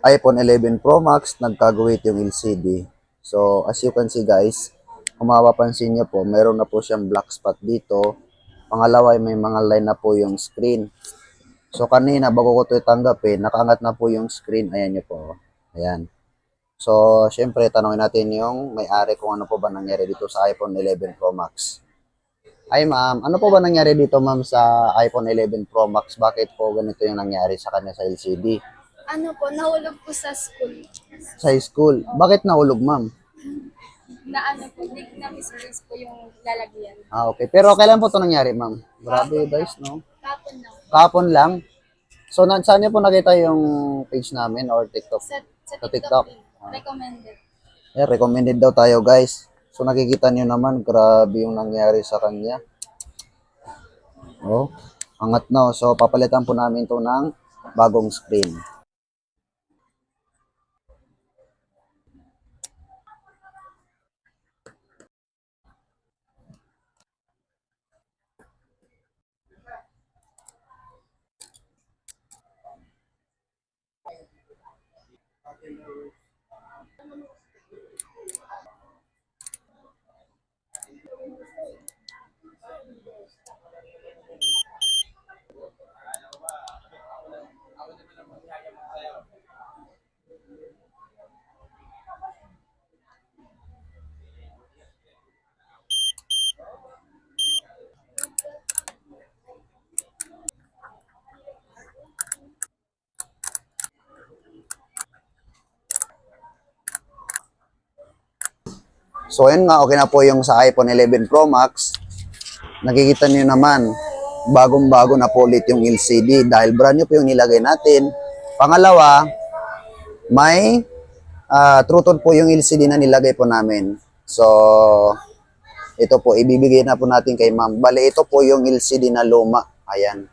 iPhone 11 Pro Max, nagkagawit yung LCD. So, as you can see guys, kung mapapansin nyo po, meron na po siyang black spot dito. Pangalawa, may mga line na po yung screen. So, kanina, bago ko ito tanggapin, nakaangat na po yung screen. Ayan nyo po. Ayan. So, syempre, tanongin natin yung may-ari kung ano po ba nangyari dito sa iPhone 11 Pro Max. Ay ma'am, ano po ba nangyari dito ma'am sa iPhone 11 Pro Max? Bakit po ganito yung nangyari sa kanya sa LCD? Ano po, nahulog po sa school. Sa school. Bakit nahulog ma'am? Na ano po, hindi na misplace po yung lalagyan. Ah, okay. Pero kailan po ito nangyari ma'am? Grabe guys, no? Kapon na. Kahapon lang. So, saan niyo po nakita yung page namin or TikTok? Sa Sa TikTok, TikTok. recommended. Recommended daw tayo guys. So, nakikita niyo naman, grabe yung nangyari sa kanya. Oh, angat na. So, papalitan po namin to ng bagong screen. So, ayun nga, okay na po yung sa iPhone 11 Pro Max. Nakikita niyo naman, bagong-bago na po ulit yung LCD dahil brand new po yung nilagay natin. Pangalawa, may True Tone po yung LCD na nilagay po namin. So, ito po, ibibigay na po natin kay ma'am. Bale, ito po yung LCD na luma. Ayan.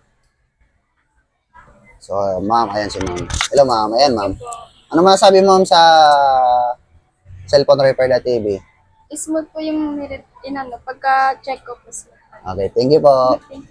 So, ma'am, ayan si ma'am. Hello, ma'am. Ayan, ma'am. Ano masasabi ma'am sa cellphone-repair.tv? Smooth po yung inano, pagka-check ko po sila. Okay, thank you po. Thank you.